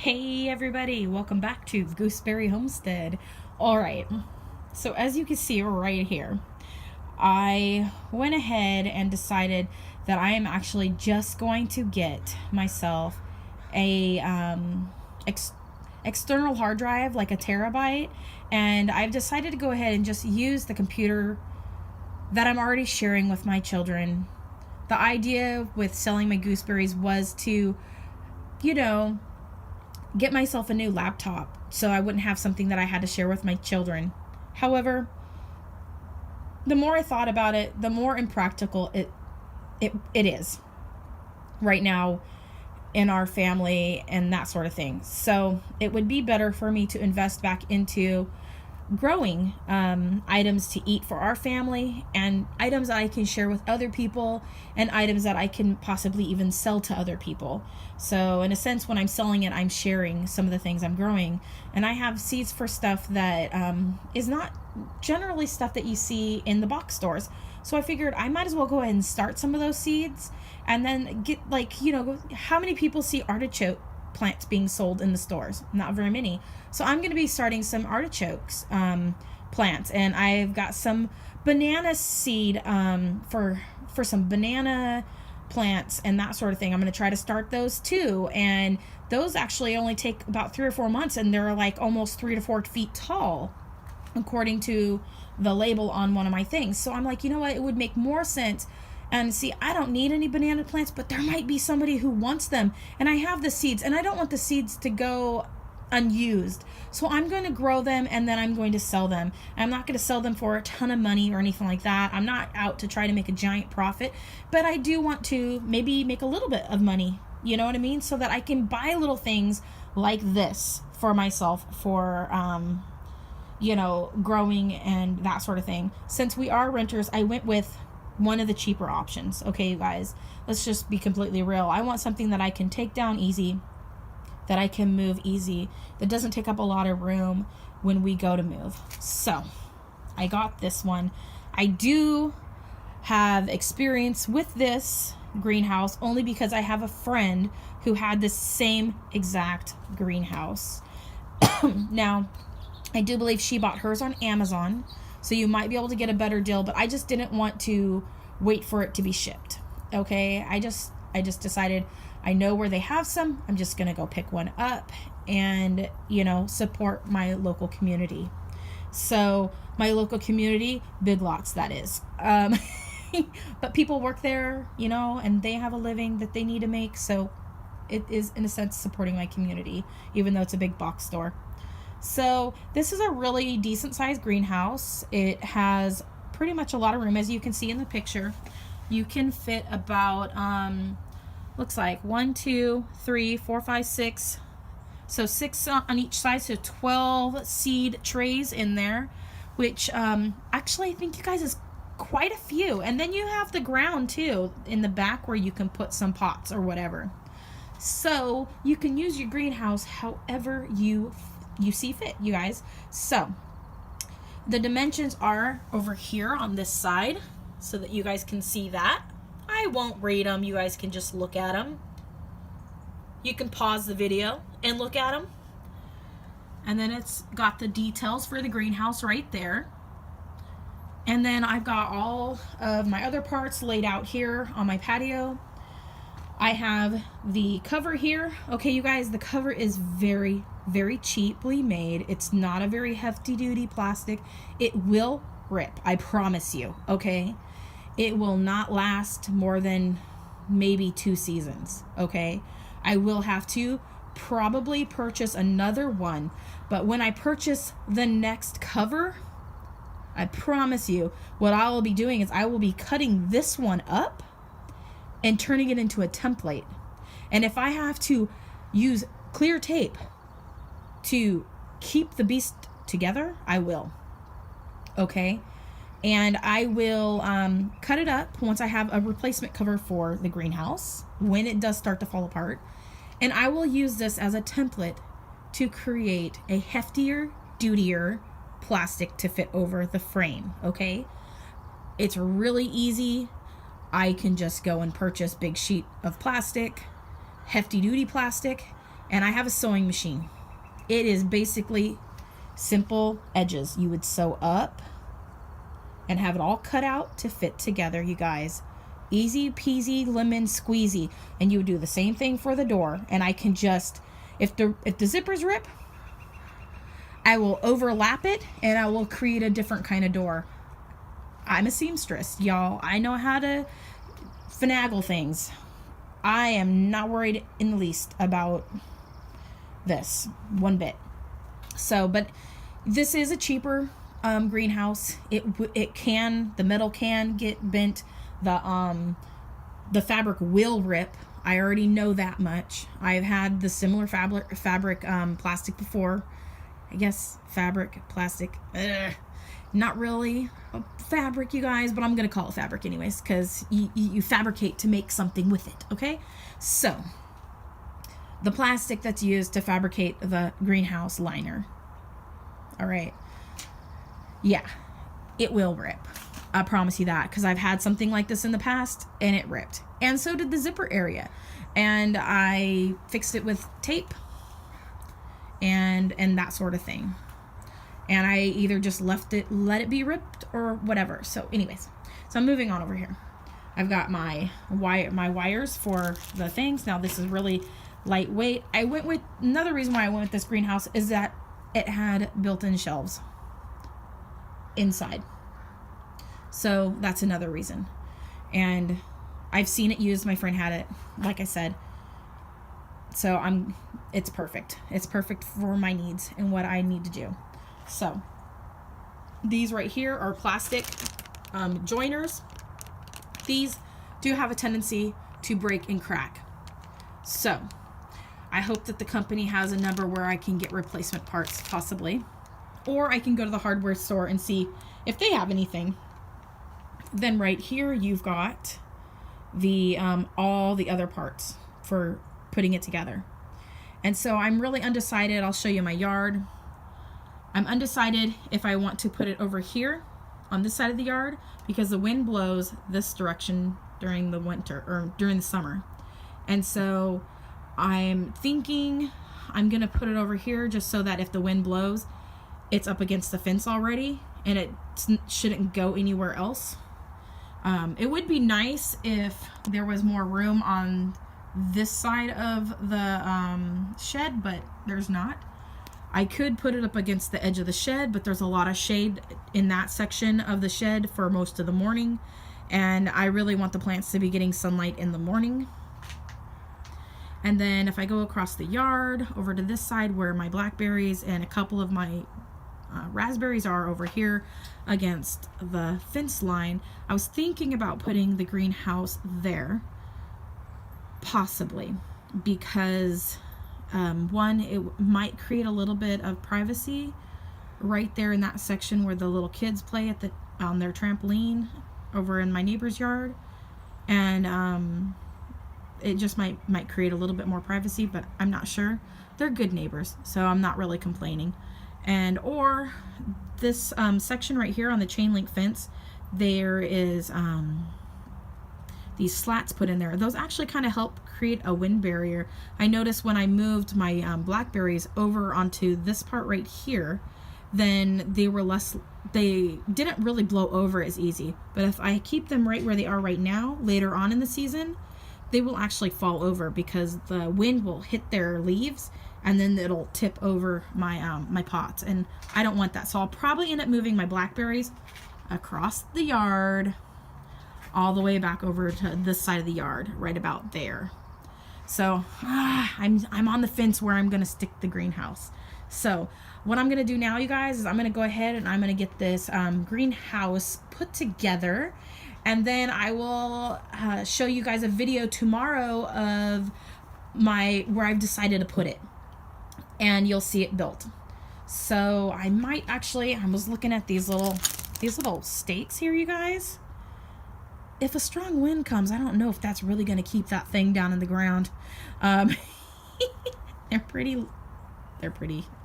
Hey everybody, welcome back to Gooseberry Homestead. Alright, so as you can see right here, I went ahead and decided that I am actually just going to get myself a external hard drive, like a terabyte, and I've decided to go ahead and just use the computer that I'm already sharing with my children. The idea with selling my gooseberries was to, you know, get myself a new laptop so I wouldn't have something that I had to share with my children. However, the more I thought about it, the more impractical it is right now in our family and that sort of thing. So it would be better for me to invest back into growing items to eat for our family, and items that I can share with other people, and items that I can possibly even sell to other people. So in a sense, when I'm selling it, I'm sharing some of the things I'm growing, and I have seeds for stuff that is not generally stuff that you see in the box stores. So I figured I might as well go ahead and start some of those seeds, and then get, like, how many people see artichoke plants being sold in the stores? Not very many. So I'm going to be starting some artichokes plants, and I've got some banana seed for some banana plants and that sort of thing. I'm going to try to start those too, and those actually only take about 3 or 4 months, and they're like almost 3 to 4 feet tall according to the label on one of my things. So I'm like, you know what, it would make more sense. And see, I don't need any banana plants, but there might be somebody who wants them. And I have the seeds, and I don't want the seeds to go unused. So I'm going to grow them, and then I'm going to sell them. I'm not going to sell them for a ton of money or anything like that. I'm not out to try to make a giant profit, but I do want to maybe make a little bit of money. You know what I mean? So that I can buy little things like this for myself for, growing and that sort of thing. Since we are renters, I went with one of the cheaper options. Okay, you guys, let's just be completely real. I want something that I can take down easy, that I can move easy, that doesn't take up a lot of room when we go to move. So I got this one. I do have experience with this greenhouse only because I have a friend who had the same exact greenhouse. Now, I do believe she bought hers on Amazon, so you might be able to get a better deal, but I just didn't want to wait for it to be shipped. Okay, I just decided, I know where they have some. I'm just gonna go pick one up and support my local community. So my local community, Big Lots, that is. But people work there, and they have a living that they need to make. So it is, in a sense, supporting my community, even though it's a big box store. So this is a really decent sized greenhouse. It has pretty much a lot of room, as you can see in the picture. You can fit about looks like 1, 2, 3, 4, 5, 6. So 6 on each side, so 12 seed trays in there, which actually I think you guys is quite a few. And then you have the ground too in the back where you can put some pots or whatever. So you can use your greenhouse however you see fit, you guys. So the dimensions are over here on this side so that you guys can see that. I won't read them. You guys can just look at them. You can pause the video and look at them. And then it's got the details for the greenhouse right there. And then I've got all of my other parts laid out here on my patio. I have the cover here. Okay, you guys, the cover is very, very cheaply made. It's not a very hefty duty plastic. It will rip, I promise you, okay? It will not last more than maybe 2 seasons, okay? I will have to probably purchase another one, but when I purchase the next cover, I promise you what I will be doing is I will be cutting this one up and turning it into a template. And if I have to use clear tape to keep the beast together, I will. Okay? And I will cut it up once I have a replacement cover for the greenhouse, when it does start to fall apart. And I will use this as a template to create a heftier, dutier plastic to fit over the frame. Okay? It's really easy. I can just go and purchase big sheet of plastic, hefty duty plastic, And I have a sewing machine. It is basically simple edges. You would sew up and have it all cut out to fit together, you guys. Easy peasy lemon squeezy. And you would do the same thing for the door. And I can just, if the zippers rip, I will overlap it and I will create a different kind of door. I'm a seamstress, y'all. I know how to finagle things. I am not worried in the least about this one bit. So, but this is a cheaper greenhouse. It can, the metal can get bent. The fabric will rip. I already know that much. I've had the similar fabric plastic before. I guess fabric, plastic. Not really a fabric, you guys, but I'm gonna call it fabric anyways, because you fabricate to make something with it. Okay, so the plastic that's used to fabricate the greenhouse liner. All right, yeah, it will rip. I promise you that, because I've had something like this in the past and it ripped. And so did the zipper area. And I fixed it with tape and that sort of thing. And I either just let it be ripped or whatever. So anyways, so I'm moving on over here. I've got my wires for the things. Now this is really lightweight. I went with, another reason why I went with this greenhouse is that it had built-in shelves inside. So that's another reason. And I've seen it used. My friend had it, like I said. So it's perfect. It's perfect for my needs and what I need to do. So these right here are plastic joiners. These do have a tendency to break and crack. So I hope that the company has a number where I can get replacement parts, possibly. Or I can go to the hardware store and see if they have anything. Then right here you've got the all the other parts for putting it together. And so I'm really undecided. I'll show you my yard. I'm undecided if I want to put it over here on this side of the yard, because the wind blows this direction during the winter or during the summer. And so I'm thinking I'm gonna put it over here just so that if the wind blows, it's up against the fence already and it shouldn't go anywhere else. It would be nice if there was more room on this side of the shed, but there's not. I could put it up against the edge of the shed, but there's a lot of shade in that section of the shed for most of the morning, and I really want the plants to be getting sunlight in the morning. And then if I go across the yard over to this side where my blackberries and a couple of my raspberries are over here against the fence line, I was thinking about putting the greenhouse there, possibly, because one, it might create a little bit of privacy right there in that section where the little kids play on their trampoline over in my neighbor's yard, and it just might create a little bit more privacy, but I'm not sure. They're good neighbors, so I'm not really complaining. And or this section right here on the chain link fence, there is these slats put in there. Those actually kind of help create a wind barrier. I noticed when I moved my blackberries over onto this part right here, then they didn't really blow over as easy. But if I keep them right where they are right now, later on in the season, they will actually fall over because the wind will hit their leaves and then it'll tip over my my pots, and I don't want that. So I'll probably end up moving my blackberries across the yard all the way back over to this side of the yard, right about there. So I'm on the fence where I'm gonna stick the greenhouse. So what I'm gonna do now, you guys, is I'm gonna go ahead and I'm gonna get this greenhouse put together, and then I will show you guys a video tomorrow of where I've decided to put it, and you'll see it built. So I might actually, I was looking at these little stakes here, you guys. If a strong wind comes, I don't know if that's really going to keep that thing down in the ground. They're pretty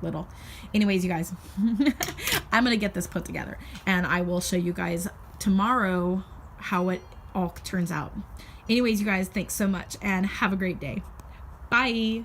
little. Anyways, you guys, I'm going to get this put together, and I will show you guys tomorrow how it all turns out. Anyways, you guys, thanks so much, and have a great day. Bye.